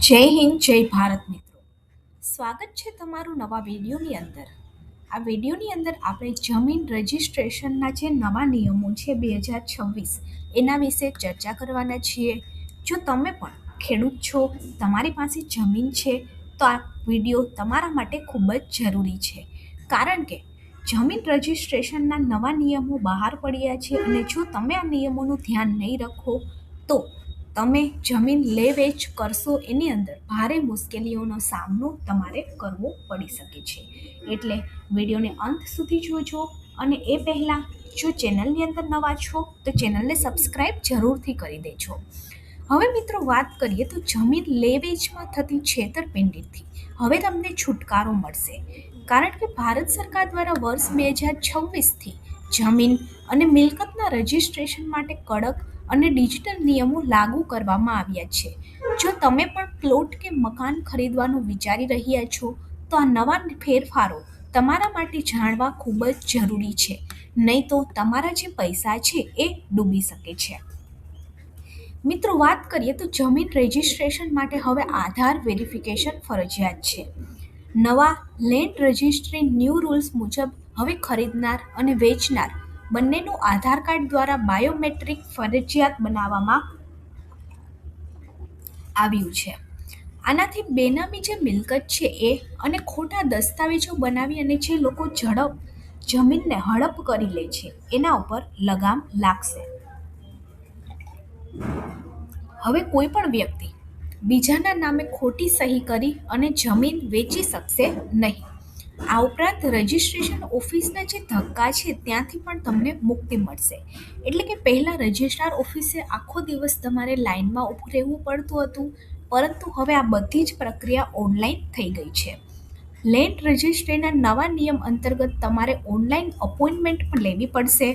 જય હિન્દ જય ભારત મિત્રો. સ્વાગત છે તમારું નવા વિડીયોની અંદર. આ વિડીયોની અંદર આપણે જમીન રજિસ્ટ્રેશનના જે નવા નિયમો છે 2026 એના વિશે ચર્ચા કરવાના છીએ. જો તમે પણ ખેડૂત છો, તમારી પાસે જમીન છે, તો આ વિડીયો તમારા માટે ખૂબ જ જરૂરી છે. કારણ કે જમીન રજિસ્ટ્રેશનના નવા નિયમો બહાર પડ્યા છે અને જો તમે આ નિયમોનું ધ્યાન નહીં રાખો તો તમે જમીન લે વેચ કરશો એની અંદર ભારે મુશ્કેલીઓનો સામનો તમારે કરવો પડી શકે છે. એટલે વિડીયોને અંત સુધી જોજો. અને એ પહેલાં જો ચેનલની અંદર નવા છો તો ચેનલને સબસ્ક્રાઈબ જરૂરથી કરી દેજો. હવે મિત્રો વાત કરીએ તો જમીન લે વેચમાં થતી છેતરપિંડીથી હવે તમને છુટકારો મળશે. કારણ કે ભારત સરકાર દ્વારા વર્ષ 2026થી જમીન અને મિલકતના રજિસ્ટ્રેશન માટે કડક અને ડિજિટલ નિયમો લાગુ કરવામાં આવ્યા છે. જો તમે પણ પ્લોટ કે મકાન ખરીદવાનું વિચારી રહ્યા છો તો આ નવા ફેરફારો તમારા માટે જાણવા ખૂબ જ જરૂરી છે. નહીં તો તમારા જે પૈસા છે એ ડૂબી શકે છે. મિત્રો વાત કરીએ તો જમીન રજિસ્ટ્રેશન માટે હવે આધાર વેરિફિકેશન ફરજિયાત છે. નવા લેન્ડ રજિસ્ટ્રી ન્યૂ રૂલ્સ મુજબ હવે ખરીદનાર અને વેચનાર બંનેનું આધાર કાર્ડ દ્વારા બાયોમેટ્રિક ફરજિયાત બનાવવામાં આવ્યું છે. આનાથી બેનામી જે મિલકત છે એ અને ખોટા દસ્તાવેજો બનાવી અને જે લોકો જમીનને હડપ કરી લે છે એના ઉપર લગામ લાગશે. હવે કોઈ પણ વ્યક્તિ બીજાના નામે ખોટી સહી કરી અને જમીન વેચી શકશે નહીં. આ ઉપરાંત રજિસ્ટ્રેશન ઓફિસના જે ધક્કા છે ત્યાંથી પણ તમને મુક્તિ મળશે. એટલે કે પહેલાં રજિસ્ટ્રાર ઓફિસે આખો દિવસ તમારે લાઇનમાં ઊભું રહેવું પડતું હતું, પરંતુ હવે આ બધી જ પ્રક્રિયા ઓનલાઈન થઈ ગઈ છે. લેન્ડ રજિસ્ટ્રીના નવા નિયમ અંતર્ગત તમારે ઓનલાઈન અપોઇન્ટમેન્ટ પણ લેવી પડશે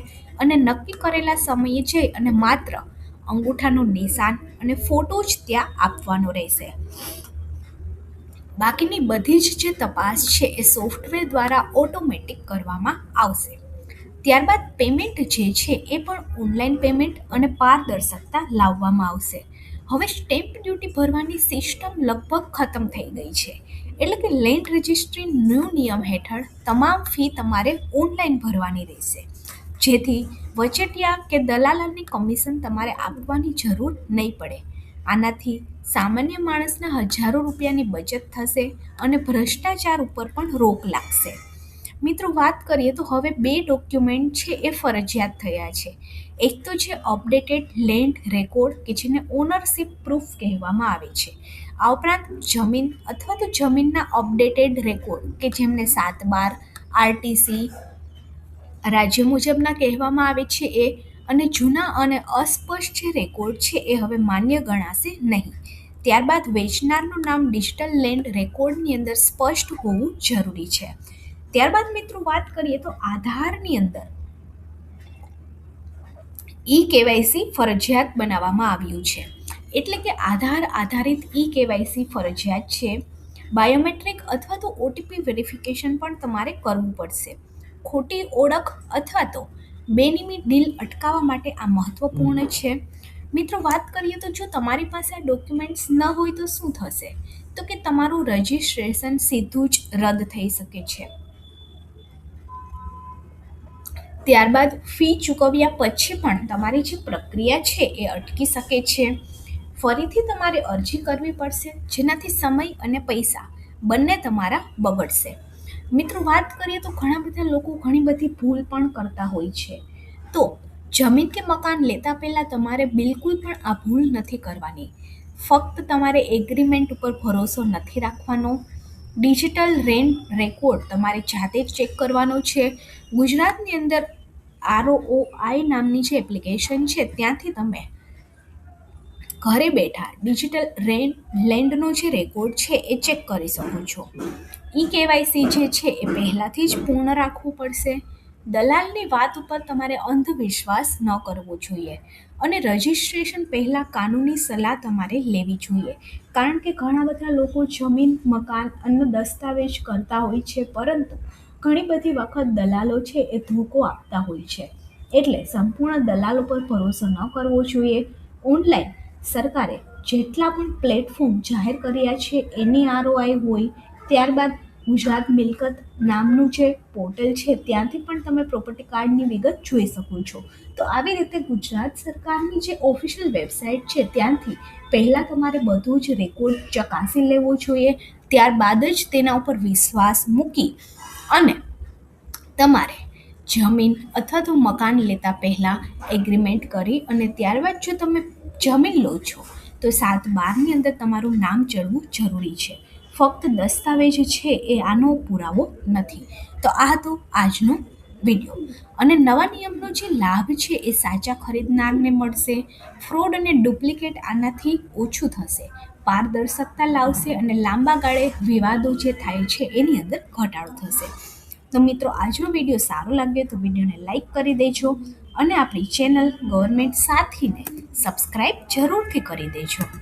અને નક્કી કરેલા સમયે જઈ અને માત્ર અંગૂઠાનું નિશાન અને ફોટો જ ત્યાં આપવાનો રહેશે. બાકીની બધી જ જે તપાસ છે એ સોફ્ટવેર દ્વારા ઓટોમેટિક કરવામાં આવશે. ત્યારબાદ પેમેન્ટ જે છે એ પણ ઓનલાઈન પેમેન્ટ અને પારદર્શકતા લાવવામાં આવશે. હવે સ્ટેમ્પ ડ્યુટી ભરવાની સિસ્ટમ લગભગ ખતમ થઈ ગઈ છે. એટલે કે લેન્ડ રજિસ્ટ્રી ન્યૂ નિયમ હેઠળ તમામ ફી તમારે ઓનલાઈન ભરવાની રહેશે, જેથી વચેટિયા કે દલાલની કમિશન તમારે આપવાની જરૂર નહીં પડે. આનાથી સામાન્ય માણસના હજારો રૂપિયાની બચત થશે અને ભ્રષ્ટાચાર ઉપર પણ રોક લાગશે. મિત્રો વાત કરીએ તો હવે 2 ડોક્યુમેન્ટ છે એ ફરજિયાત થયા છે. એક તો છે અપડેટેડ લેન્ડ રેકોર્ડ કે જેને ઓનરશિપ પ્રૂફ કહેવામાં આવે છે. આ ઉપરાંત જમીન અથવા તો જમીનના અપડેટેડ રેકોર્ડ કે જેમને 7/12 આરટીસી રાજ્ય મુજબના કહેવામાં આવે છે એ, અને જૂના અને અસ્પષ્ટ જે રેકોર્ડ છે એ હવે માન્ય ગણાશે નહીં. ત્યારબાદ વેચનારનું નામ ડિજિટલ લેન્ડ રેકોર્ડની અંદર સ્પષ્ટ હોવું જરૂરી છે. ત્યારબાદ મિત્રો વાત કરીએ તો આધારની અંદર કેવાયસી ફરજિયાત બનાવવામાં આવ્યું છે. એટલે કે આધાર આધારિત કેવાયસી ફરજિયાત છે. બાયોમેટ્રિક અથવા તો ઓટીપી વેરિફિકેશન પણ તમારે કરવું પડશે. ખોટી ઓળખ અથવા તો બેનિમી ડીલ અટકાવવા માટે આ મહત્વપૂર્ણ છે. મિત્રો વાત કરીએ તો જો તમારી પાસે આ ડોક્યુમેન્ટ્સ ન હોય તો શું થશે, તો કે તમારું રજિસ્ટ્રેશન સીધું જ રદ થઈ શકે છે. ત્યારબાદ ફી ચૂકવ્યા પછી પણ તમારી જે પ્રક્રિયા છે એ અટકી શકે છે. ફરીથી તમારે અરજી કરવી પડશે, જેનાથી સમય અને પૈસા બંને તમારા બગડશે. મિત્રો વાત કરીએ તો ઘણા બધા લોકો ઘણી બધી ભૂલ પણ કરતા હોય છે. તો જમીન કે મકાન લેતા પહેલાં તમારે બિલકુલ પણ આ ભૂલ નથી કરવાની. ફક્ત તમારે એગ્રીમેન્ટ ઉપર ભરોસો નથી રાખવાનો. ડિજિટલ રેકોર્ડ તમારે જાતે જ ચેક કરવાનો છે. ગુજરાતની અંદર ROI નામની જે એપ્લિકેશન છે ત્યાંથી તમે ઘરે બેઠા ડિજિટલ લેન્ડનો જે રેકોર્ડ છે એ ચેક કરી શકો છો. કેવાયસી જે છે એ પહેલાંથી જ પૂર્ણ રાખવું પડશે. દલાલની વાત ઉપર તમારે અંધવિશ્વાસ ન કરવો જોઈએ અને રજિસ્ટ્રેશન પહેલાં કાનૂની સલાહ તમારે લેવી જોઈએ. કારણ કે ઘણા બધા લોકો જમીન મકાન અને દસ્તાવેજ કરતા હોય છે, પરંતુ ઘણી બધી વખત દલાલો છે એ ધોકો આપતા હોય છે. એટલે સંપૂર્ણ દલાલો પર ભરોસો ન કરવો જોઈએ. ઓનલાઈન સરકારે જેટલા પણ પ્લેટફોર્મ જાહેર કર્યા છે એની ROI હોય, ત્યારબાદ ગુજરાત મિલકત નામનું જે પોર્ટલ છે ત્યાંથી પણ તમે પ્રોપર્ટી કાર્ડની વિગત જોઈ શકો છો. તો આવી રીતે ગુજરાત સરકારની જે ઓફિશિયલ વેબસાઇટ છે ત્યાંથી પહેલાં તમારે બધું જ રેકોર્ડ ચકાસી લેવો જોઈએ. ત્યારબાદ જ તેના ઉપર વિશ્વાસ મૂકી અને તમારે જમીન અથવા તો મકાન લેતા પહેલાં એગ્રીમેન્ટ કરી અને ત્યારબાદ જો તમે જમીન લો છો તો 7/12ની અંદર તમારું નામ ચડવું જરૂરી છે. ફક્ત દસ્તાવેજ છે એ આનો પુરાવો નથી. તો આ હતો આજનો વિડીયો. અને નવા નિયમનો જે લાભ છે એ સાચા ખરીદનારને મળશે. ફ્રોડ અને ડુપ્લિકેટ આનાથી ઓછું થશે, પારદર્શકતા લાવશે અને લાંબા ગાળે વિવાદો જે થાય છે એની અંદર ઘટાડો થશે. તો મિત્રો, આજનો વિડીયો સારો લાગ્યો તો વિડીયોને લાઈક કરી દેજો અને આપણી ચેનલ ગવર્મેન્ટ સાથીને સબસ્ક્રાઈબ જરૂરથી કરી દેજો.